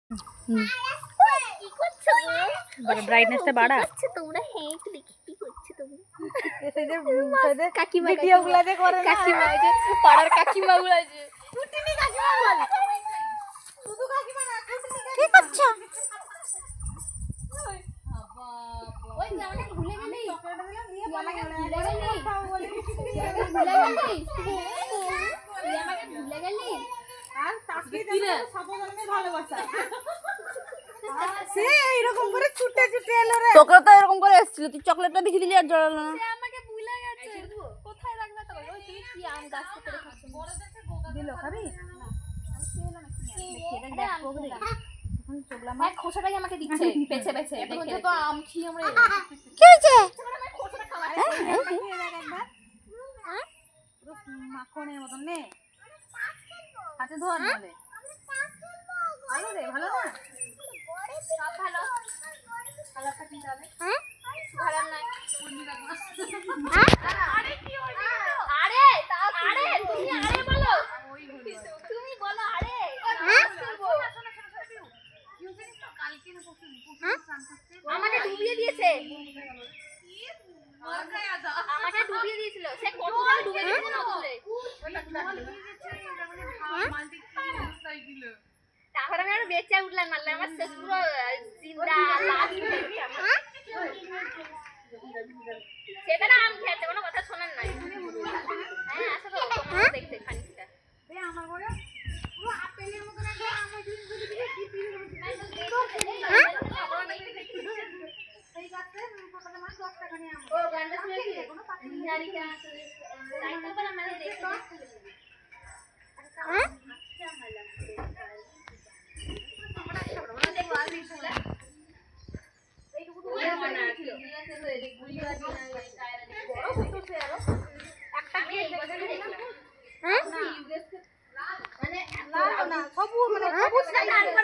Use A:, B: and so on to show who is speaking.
A: কি করছো গো?
B: ব্রাইটনেসটা বাড়া।
A: আচ্ছা তোমরা হ্যাঁ একটু দেখি কি করছো তোমরা।
B: এসে যে
A: কাকিমা
B: ভিডিওগুলো যে করে না,
A: কাকিমা যে পাড়ার কাকিমা গুলো যে
B: টুটিনি কাকিমা বলে। শুধু কাকিমা না, টুটিনি কাকিমা। কি করছো?
A: ওই যে আমাকে ভুলে গেলি
B: চকলেটটা দিলাম, নিয়ে
A: আমাকে
B: পালিয়ে
A: ভুলে
B: গেল।
A: গেলি
B: কথাও বলে
A: ভুলে গেলি তুই আমাকে ভুলে গেলি
B: আর তাকিয়ে দেখো সাপোজনে ভালোবাসা। সে এইরকম করে ছুটে ছুটে এলো রে।
C: তোকে তো এরকম করে এসেছিল, তুই চকলেটটা দেখে দিলি আর জড়ালো না।
A: সে আমাকে ভুলে গেছে কোথায় রাখবে তো ওই তুমি কি আম গাছ থেকে খাচ্ছ
B: দিলো খাবি?
A: হ্যাঁ খোসাটাই আমাকে দিচ্ছে বেছে বেছে দেখে তো আম খেয়ে আমরা
C: কি হয়েছে?
A: খোসাটা খাওয়া
B: খেয়ে দেখ একবার। পুরো মাখনের মতন নে। হাতে ধর নালে। ভালো রে, ভালো না?
A: সব ভালো ভালোটা কি যাবে ভালো না আরে কি হইছে আরে আরে তুমি আরে বলো তুমি বলো আরে আমাকে ডুবিয়ে দিয়েছে আমাকে ডুবিয়ে দিয়েছিল সে কতবার ডুবে গেছে না দূরে তারপরে আমি আর বেঁচে উঠলাম নাহলে আমার শেষ পুরো জিন্দা লাশ সেটা না আম খেতে কোনো কথা শোনেন নাই হ্যাঁ আসলে তোমরা দেখতে খানিকটা
B: আমার বড় পুরো আপেলের মতন একটা আম হয়েছে। এই গাছে সকালে মানে 10 টাকা নিয়ে আম।
A: ও গানটা শুনেছি জানি কেন লাইটটা করে মানে দেখতে
B: না না সবু মানে সবুজ টাইপের